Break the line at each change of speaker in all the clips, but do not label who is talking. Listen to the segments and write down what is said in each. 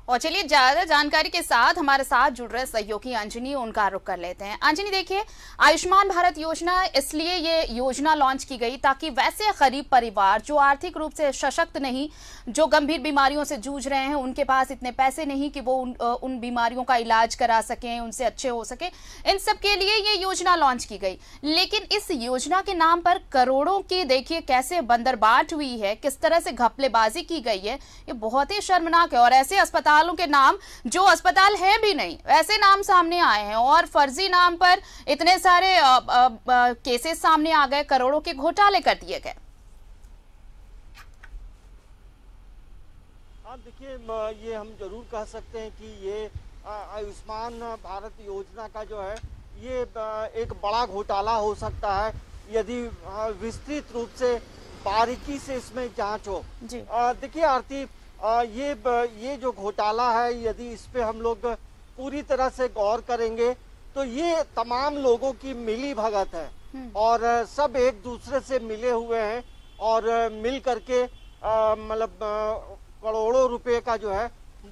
और चलिए ज्यादा जानकारी के साथ हमारे साथ जुड़ रहे सहयोगी अंजनी, उनका रुख कर लेते हैं। अंजनी, देखिए, आयुष्मान भारत योजना इसलिए ये योजना लॉन्च की गई ताकि वैसे गरीब परिवार जो आर्थिक रूप से सशक्त नहीं, जो गंभीर बीमारियों से जूझ रहे हैं, उनके पास इतने पैसे नहीं कि वो उन बीमारियों का इलाज करा सकें, उनसे अच्छे हो सके, इन सब के लिए ये योजना लॉन्च की गई। लेकिन इस योजना के नाम पर करोड़ों की देखिए कैसे बंदरबाट हुई है, किस तरह से घपलेबाजी की गई है, ये बहुत ही शर्मनाक है। और ऐसे अस्पतालों के नाम जो अस्पताल है भी नहीं, ऐसे नाम सामने आए हैं और फर्जी नाम पर इतने सारे केसेस सामने आ गए, करोड़ों के घोटाले कर दिए गए।
हाँ, देखिए, ये हम जरूर कह सकते हैं कि ये आयुष्मान भारत योजना का जो है ये एक बड़ा घोटाला हो सकता है यदि विस्तृत रूप से बारीकी से इसमें जांच हो। देखिए आरती, ये जो घोटाला है, यदि इस पे हम लोग पूरी तरह से गौर करेंगे तो ये तमाम लोगों की मिली भगत है और सब एक दूसरे से मिले हुए हैं और मिल करके मतलब करोड़ों रुपए का जो है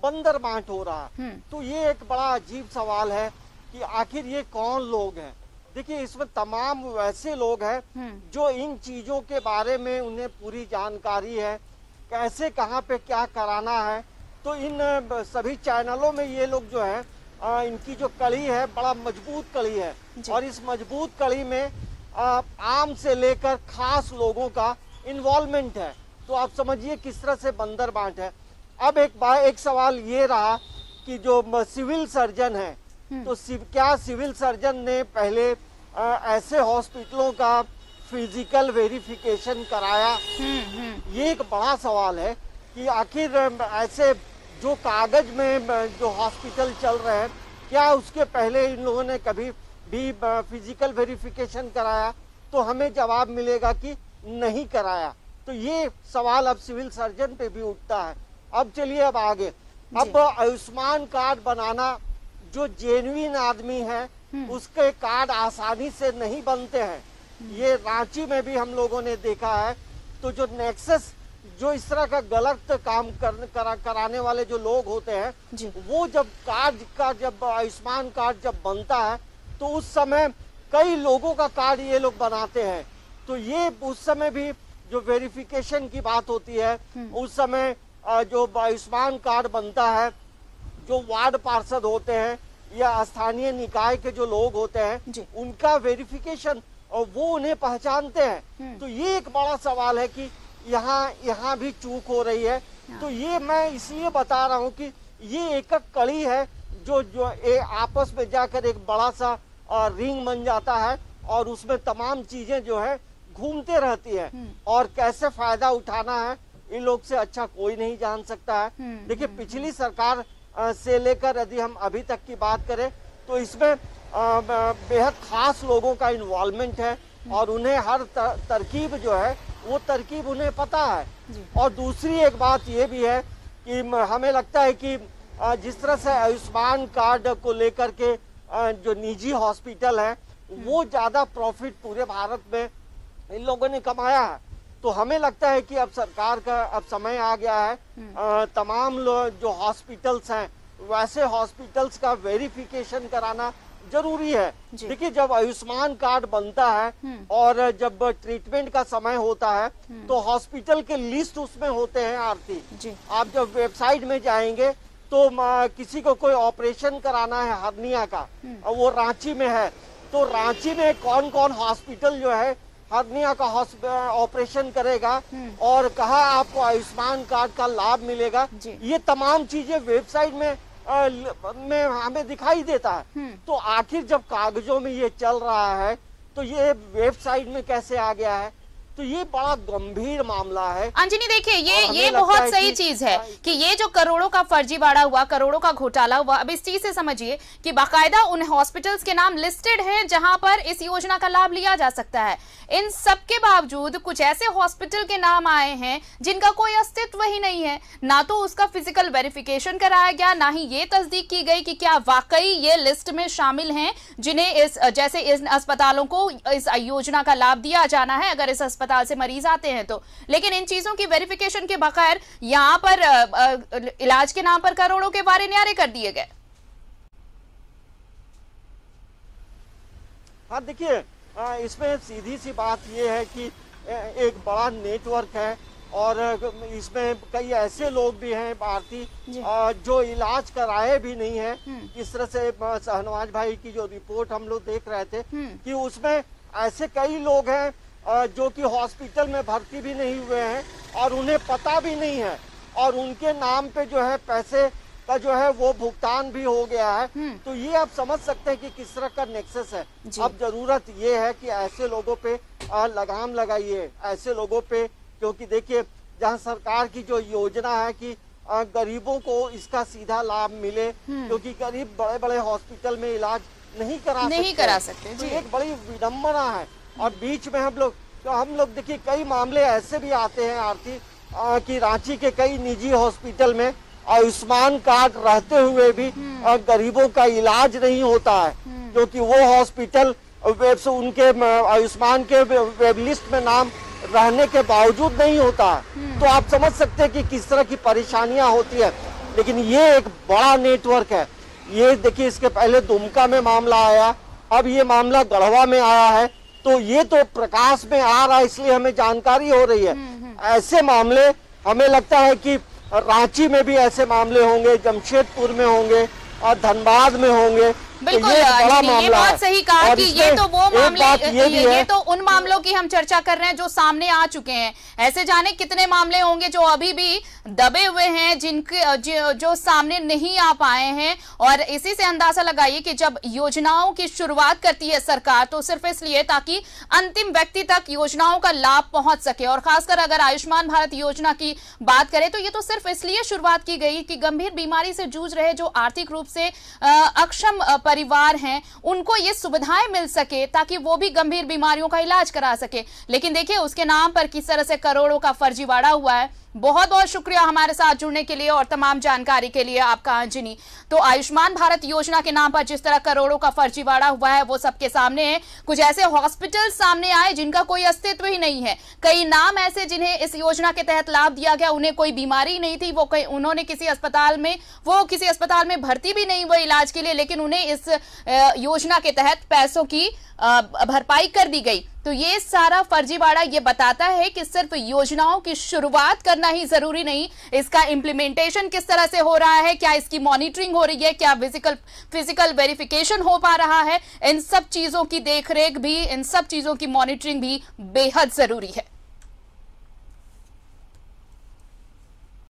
बंदर बांट हो रहा है। तो ये एक बड़ा अजीब सवाल है कि आखिर ये कौन लोग हैं। देखिए, इसमें तमाम वैसे लोग हैं जो इन चीजों के बारे में उन्हें पूरी जानकारी है, कैसे कहाँ पे क्या कराना है। तो इन सभी चैनलों में ये लोग जो है इनकी जो कड़ी है बड़ा मजबूत कड़ी है और इस मजबूत कड़ी में आम से लेकर खास लोगों का इन्वॉल्वमेंट है। तो आप समझिए किस तरह से बंदर बांट है। अब एक सवाल ये रहा कि जो सिविल सर्जन है, तो क्या सिविल सर्जन ने पहले ऐसे हॉस्पिटलों का फिजिकल वेरिफिकेशन कराया? ये एक बड़ा सवाल है कि आखिर ऐसे जो कागज में जो हॉस्पिटल चल रहे हैं, क्या उसके पहले इन लोगों ने कभी भी फिजिकल वेरिफिकेशन कराया? तो हमें जवाब मिलेगा कि नहीं कराया। तो ये सवाल अब सिविल सर्जन पे भी उठता है। अब चलिए अब आगे, अब आयुष्मान कार्ड बनाना, जो जेन्युइन आदमी है उसके कार्ड आसानी से नहीं बनते हैं। ये रांची में भी हम लोगों ने देखा है। तो जो नेक्सस, जो इस तरह का गलत काम कराने वाले जो लोग होते हैं, वो जब जब आयुष्मान कार्ड जब बनता है तो उस समय कई लोगों का कार्ड ये लोग बनाते हैं। तो ये उस समय भी जो वेरिफिकेशन की बात होती है, उस समय जो आयुष्मान कार्ड बनता है, जो वार्ड पार्षद होते हैं या स्थानीय निकाय के जो लोग होते हैं, उनका वेरिफिकेशन, और वो उन्हें पहचानते हैं। तो ये एक बड़ा सवाल है कि यहाँ भी चूक हो रही है। तो ये मैं इसलिए बता रहा हूँ कि ये एक कड़ी है जो आपस में जाकर एक बड़ा सा रिंग बन जाता है और उसमें तमाम चीजें जो है घूमते रहती है और कैसे फायदा उठाना है इन लोग से अच्छा कोई नहीं जान सकता है। देखिए, पिछली सरकार से लेकर यदि हम अभी तक की बात करें तो इसमें बेहद खास लोगों का इन्वॉल्वमेंट है और उन्हें हर तरकीब जो है वो तरकीब उन्हें पता है। और दूसरी एक बात ये भी है कि हमें लगता है कि जिस तरह से आयुष्मान कार्ड को लेकर के जो निजी हॉस्पिटल है वो ज्यादा प्रॉफिट पूरे भारत में इन लोगों ने कमाया है। तो हमें लगता है कि अब सरकार का अब समय आ गया है तमाम जो हॉस्पिटल्स हैं वैसे हॉस्पिटल्स का वेरिफिकेशन कराना जरूरी है। देखिए, जब आयुष्मान कार्ड बनता है और जब ट्रीटमेंट का समय होता है तो हॉस्पिटल के लिस्ट उसमें होते हैं। आरती, आप जब वेबसाइट में जाएंगे तो किसी को कोई ऑपरेशन कराना है हर्निया का और वो रांची में है, तो रांची में कौन कौन हॉस्पिटल जो है हर्निया का ऑपरेशन करेगा और कहाँ आपको आयुष्मान कार्ड का लाभ मिलेगा, ये तमाम चीजें वेबसाइट में हमें दिखाई देता है। तो आखिर जब कागजों में ये चल रहा है तो ये वेबसाइट में कैसे आ गया है? तो ये बड़ा गंभीर मामला है।
अंजनी, देखिए, ये बहुत सही चीज है कि ये जो करोड़ों का फर्जीवाड़ा हुआ, करोड़ों का घोटाला हुआ, अब इस चीज से समझिए कि बाकायदा उन हॉस्पिटल्स के नाम लिस्टेड हैं जहां पर इस योजना का लाभ लिया जा सकता है। इन सब के बावजूद कुछ ऐसे हॉस्पिटल के नाम आए हैं जिनका कोई अस्तित्व ही नहीं है। ना तो उसका फिजिकल वेरिफिकेशन कराया गया, ना ही ये तस्दीक की गई कि क्या वाकई ये लिस्ट में शामिल हैं जिन्हें इस अस्पतालों को इस योजना का लाभ दिया जाना है। अगर इस अस्पताल अस्पताल से मरीज आते हैं तो, लेकिन इन चीजों की वेरिफिकेशन के बगैर यहाँ पर इलाज के नाम पर करोड़ों के वारे न्यारे कर दिए गए।
हाँ देखिए, इसमें सीधी सी बात यह है कि एक बड़ा नेटवर्क है और इसमें कई ऐसे लोग भी हैं भारतीय जो इलाज कराए भी नहीं है। इस तरह से शहनवाज भाई की जो रिपोर्ट हम लोग देख रहे थे कि उसमें ऐसे कई लोग हैं जो कि हॉस्पिटल में भर्ती भी नहीं हुए हैं और उन्हें पता भी नहीं है और उनके नाम पे जो है पैसे का जो है वो भुगतान भी हो गया है। तो ये आप समझ सकते हैं कि किस तरह का नेक्सस है। अब जरूरत ये है कि ऐसे लोगों पे लगाम लगाइए, ऐसे लोगों पे, क्योंकि देखिए जहाँ सरकार की जो योजना है कि गरीबों को इसका सीधा लाभ मिले, क्योंकि गरीब बड़े बड़े हॉस्पिटल में इलाज नहीं करा सकते। तो एक बड़ी विडम्बना है। और बीच में हम लोग देखिए कई मामले ऐसे भी आते हैं आरती कि रांची के कई निजी हॉस्पिटल में आयुष्मान कार्ड रहते हुए भी गरीबों का इलाज नहीं होता है, क्योंकि वो हॉस्पिटल उनके आयुष्मान के वेब लिस्ट में नाम रहने के बावजूद नहीं होता है। तो आप समझ सकते हैं कि किस तरह की परेशानियां होती है। लेकिन ये एक बड़ा नेटवर्क है। ये देखिए, इसके पहले दुमका में मामला आया, अब ये मामला गढ़वा में आया है, तो ये तो प्रकाश में आ रहा है, इसलिए हमें जानकारी हो रही है। ऐसे मामले हमें लगता है कि रांची में भी ऐसे मामले होंगे, जमशेदपुर में होंगे और धनबाद में होंगे।
बिल्कुल,
तो
ये बहुत सही कहा कि ये तो वो मामले, ये तो उन मामलों की हम चर्चा कर रहे हैं जो सामने आ चुके हैं। ऐसे जाने कितने मामले होंगे जो अभी भी दबे हुए हैं, जिनके जो सामने नहीं आ पाए हैं। और इसी से अंदाजा लगाइए कि जब योजनाओं की शुरुआत करती है सरकार तो सिर्फ इसलिए ताकि अंतिम व्यक्ति तक योजनाओं का लाभ पहुंच सके। और खासकर अगर आयुष्मान भारत योजना की बात करें तो ये तो सिर्फ इसलिए शुरुआत की गई कि गंभीर बीमारी से जूझ रहे जो आर्थिक रूप से अक्षम परिवार हैं उनको ये सुविधाएं मिल सके ताकि वो भी गंभीर बीमारियों का इलाज करा सके। लेकिन देखिए उसके नाम पर किस तरह से करोड़ों का फर्जीवाड़ा हुआ है। बहुत बहुत शुक्रिया हमारे साथ जुड़ने के लिए और तमाम जानकारी के लिए आपका अंजनी। तो आयुष्मान भारत योजना के नाम पर जिस तरह करोड़ों का फर्जीवाड़ा हुआ है वो सबके सामने है। कुछ ऐसे हॉस्पिटल सामने आए जिनका कोई अस्तित्व ही नहीं है। कई नाम ऐसे जिन्हें इस योजना के तहत लाभ दिया गया, उन्हें कोई बीमारी नहीं थी, उन्होंने किसी अस्पताल में भर्ती भी नहीं हुए इलाज के लिए, लेकिन उन्हें इस योजना के तहत पैसों की भरपाई कर दी गई। तो ये सारा फर्जीवाड़ा ये बताता है कि सिर्फ योजनाओं की शुरुआत करना ही जरूरी नहीं, इसका इम्प्लीमेंटेशन किस तरह से हो रहा है, क्या इसकी मॉनिटरिंग हो रही है, क्या फिजिकल वेरिफिकेशन हो पा रहा है, इन सब चीजों की देखरेख भी, इन सब चीजों की मॉनिटरिंग भी बेहद जरूरी है।